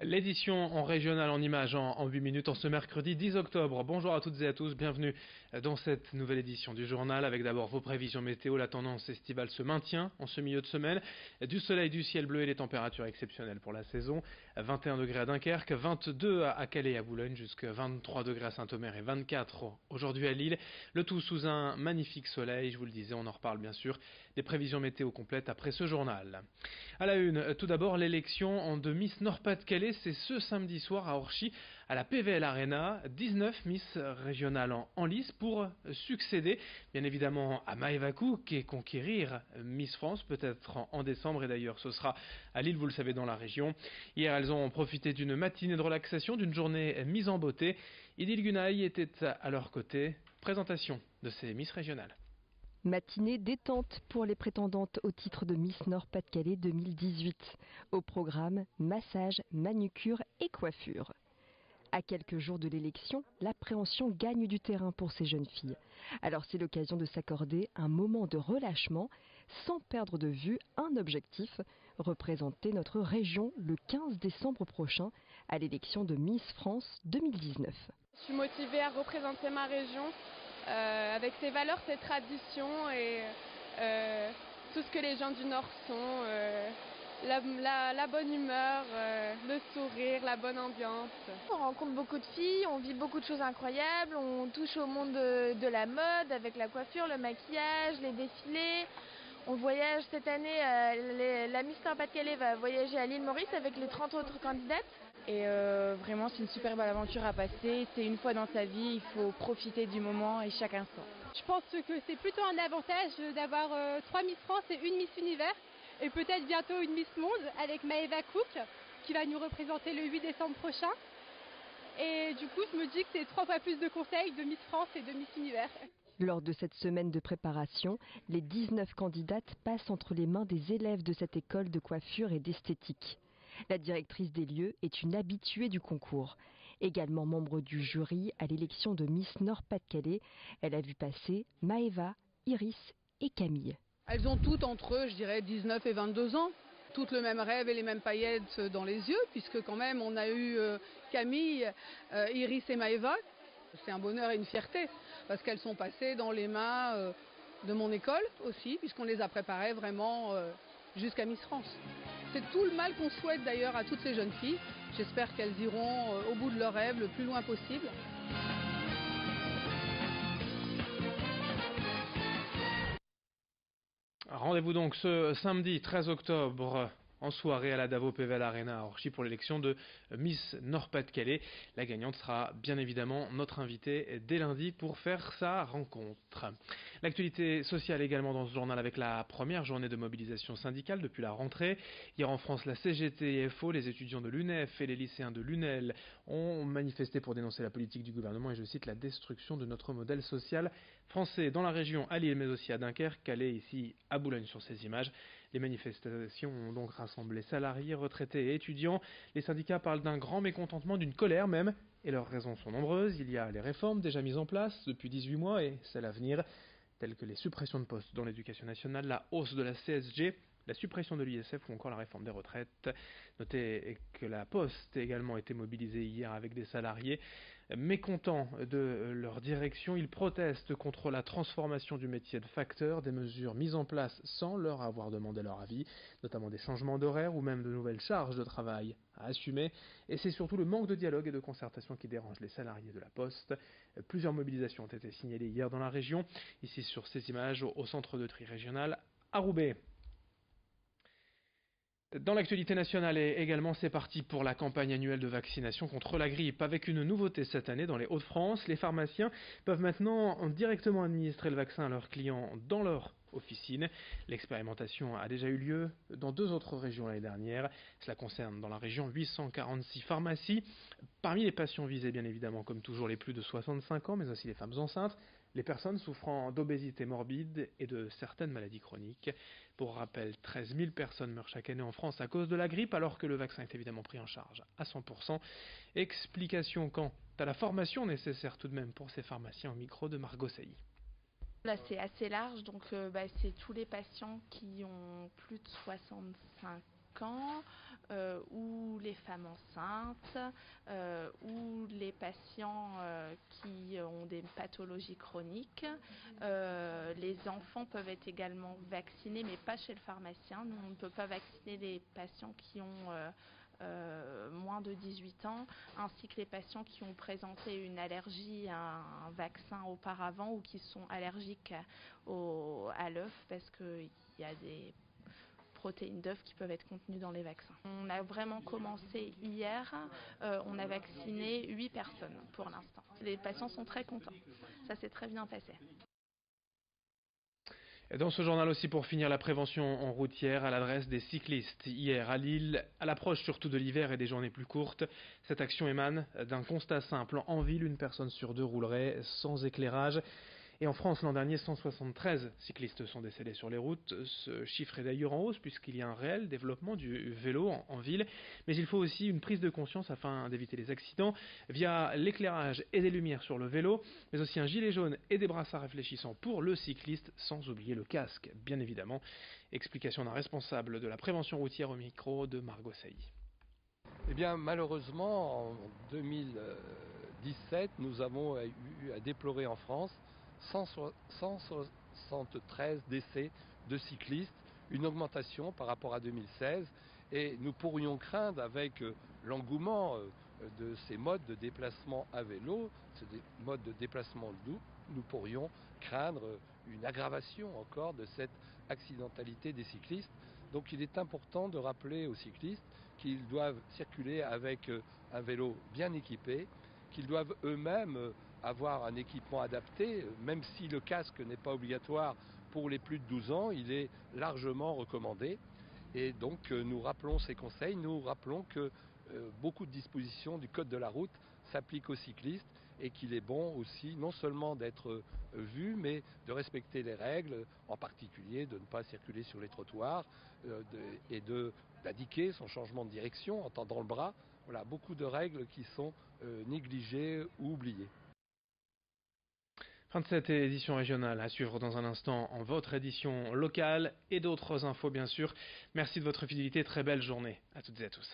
L'édition en régional en images en 8 minutes en ce mercredi 10 octobre. Bonjour à toutes et à tous, bienvenue dans cette nouvelle édition du journal avec d'abord vos prévisions météo. La tendance estivale se maintient en ce milieu de semaine. Du soleil, du ciel bleu et les températures exceptionnelles pour la saison. 21 degrés à Dunkerque, 22 à Calais et à Boulogne, jusqu'à 23 degrés à Saint-Omer et 24 aujourd'hui à Lille. Le tout sous un magnifique soleil, je vous le disais, on en reparle bien sûr. Des prévisions météo complètes après ce journal. À la une, tout d'abord l'élection de Miss Nord-Pas-de-Calais, c'est ce samedi soir à Orchy, à la PVL Arena. 19 Miss régionales en lice pour succéder, bien évidemment, à Maëva Cook et conquérir Miss France, peut-être en décembre, et d'ailleurs ce sera à Lille, vous le savez, dans la région. Hier, elles ont profité d'une matinée de relaxation, d'une journée mise en beauté. Idil Gunaï était à leur côté. Présentation de ces Miss régionales. Matinée détente pour les prétendantes au titre de Miss Nord-Pas-de-Calais 2018. Au programme, massage, manucure et coiffure. À quelques jours de l'élection, l'appréhension gagne du terrain pour ces jeunes filles. Alors c'est l'occasion de s'accorder un moment de relâchement sans perdre de vue un objectif, représenter notre région le 15 décembre prochain à l'élection de Miss France 2019. Je suis motivée à représenter ma région avec ses valeurs, ses traditions et tout ce que les gens du Nord sont. La bonne humeur, le sourire, la bonne ambiance. On rencontre beaucoup de filles, on vit beaucoup de choses incroyables, on touche au monde de la mode avec la coiffure, le maquillage, les défilés. On voyage cette année, la Miss Nord-Pas-de-Calais va voyager à l'île Maurice avec les 30 autres candidates. Et vraiment c'est une super belle aventure à passer, c'est une fois dans sa vie, il faut profiter du moment et chaque instant. Je pense que c'est plutôt un avantage d'avoir 3 Miss France et une Miss Univers et peut-être bientôt une Miss Monde avec Maëva Cook qui va nous représenter le 8 décembre prochain. Et du coup je me dis que c'est 3 fois plus de conseils de Miss France et de Miss Univers. Lors de cette semaine de préparation, les 19 candidates passent entre les mains des élèves de cette école de coiffure et d'esthétique. La directrice des lieux est une habituée du concours. Également membre du jury à l'élection de Miss Nord-Pas-de-Calais, elle a vu passer Maëva, Iris et Camille. Elles ont toutes entre eux, je dirais, 19 et 22 ans. Toutes le même rêve et les mêmes paillettes dans les yeux, puisque quand même on a eu Camille, Iris et Maëva. C'est un bonheur et une fierté, parce qu'elles sont passées dans les mains de mon école aussi, puisqu'on les a préparées vraiment jusqu'à Miss France. C'est tout le mal qu'on souhaite d'ailleurs à toutes ces jeunes filles. J'espère qu'elles iront au bout de leur rêve le plus loin possible. Rendez-vous donc ce samedi 13 octobre en soirée à la Davo PVL Arena à Orchy pour l'élection de Miss Nord-Pas-de-Calais. La gagnante sera bien évidemment notre invitée dès lundi pour faire sa rencontre. L'actualité sociale également dans ce journal avec la première journée de mobilisation syndicale depuis la rentrée. Hier en France, la CGT et FO, les étudiants de l'UNEF et les lycéens de l'UNEL ont manifesté pour dénoncer la politique du gouvernement et je cite la destruction de notre modèle social français dans la région à Lille mais aussi à Dunkerque, Calais, ici à Boulogne sur ces images. Les manifestations ont donc rassemblé salariés, retraités et étudiants. Les syndicats parlent d'un grand mécontentement, d'une colère même, et leurs raisons sont nombreuses. Il y a les réformes déjà mises en place depuis 18 mois et celles à venir, telles que les suppressions de postes dans l'éducation nationale, la hausse de la CSG, la suppression de l'ISF ou encore la réforme des retraites. Notez que la Poste a également été mobilisée hier avec des salariés mécontents de leur direction. Ils protestent contre la transformation du métier de facteur, des mesures mises en place sans leur avoir demandé leur avis, notamment des changements d'horaire ou même de nouvelles charges de travail à assumer. Et c'est surtout le manque de dialogue et de concertation qui dérange les salariés de la Poste. Plusieurs mobilisations ont été signalées hier dans la région, ici sur ces images au centre de tri régional à Roubaix. Dans l'actualité nationale également, c'est parti pour la campagne annuelle de vaccination contre la grippe. Avec une nouveauté cette année dans les Hauts-de-France, les pharmaciens peuvent maintenant directement administrer le vaccin à leurs clients dans leur officine. L'expérimentation a déjà eu lieu dans 2 autres régions l'année dernière. Cela concerne dans la région 846 pharmacies. Parmi les patients visés, bien évidemment, comme toujours, les plus de 65 ans, mais aussi les femmes enceintes, les personnes souffrant d'obésité morbide et de certaines maladies chroniques. Pour rappel, 13 000 personnes meurent chaque année en France à cause de la grippe, alors que le vaccin est évidemment pris en charge à 100%. Explication quant à la formation nécessaire tout de même pour ces pharmaciens au micro de Margot Sailly. Là c'est assez large, donc c'est tous les patients qui ont plus de 65 ans, ou les femmes enceintes ou les patients qui ont des pathologies chroniques. Les enfants peuvent être également vaccinés, mais pas chez le pharmacien. Nous, on ne peut pas vacciner les patients qui ont moins de 18 ans, ainsi que les patients qui ont présenté une allergie à un vaccin auparavant ou qui sont allergiques à l'œuf, parce qu'il y a des protéines d'œufs qui peuvent être contenues dans les vaccins. On a vraiment commencé hier, on a vacciné 8 personnes pour l'instant. Les patients sont très contents, ça s'est très bien passé. Dans ce journal aussi, pour finir, la prévention en routière à l'adresse des cyclistes. Hier à Lille, à l'approche surtout de l'hiver et des journées plus courtes, cette action émane d'un constat simple. En ville, une personne sur 2 roulerait sans éclairage. Et en France, l'an dernier, 173 cyclistes sont décédés sur les routes. Ce chiffre est d'ailleurs en hausse puisqu'il y a un réel développement du vélo en ville. Mais il faut aussi une prise de conscience afin d'éviter les accidents via l'éclairage et des lumières sur le vélo, mais aussi un gilet jaune et des brassards réfléchissants pour le cycliste, sans oublier le casque, bien évidemment. Explication d'un responsable de la prévention routière au micro de Margot Sailly. Eh bien, malheureusement, en 2017, nous avons eu à déplorer en France 173 décès de cyclistes, une augmentation par rapport à 2016. Et nous pourrions craindre, avec l'engouement de ces modes de déplacement à vélo, ces modes de déplacement doux, nous pourrions craindre une aggravation encore de cette accidentalité des cyclistes. Donc il est important de rappeler aux cyclistes qu'ils doivent circuler avec un vélo bien équipé, qu'ils doivent eux-mêmes avoir un équipement adapté, même si le casque n'est pas obligatoire pour les plus de 12 ans, il est largement recommandé. Et donc nous rappelons ces conseils, nous rappelons que beaucoup de dispositions du code de la route s'appliquent aux cyclistes et qu'il est bon aussi non seulement d'être vu, mais de respecter les règles, en particulier de ne pas circuler sur les trottoirs et d'indiquer son changement de direction en tendant le bras. Voilà, beaucoup de règles qui sont négligées ou oubliées. Fin de cette édition régionale, à suivre dans un instant en votre édition locale et d'autres infos bien sûr. Merci de votre fidélité, très belle journée à toutes et à tous.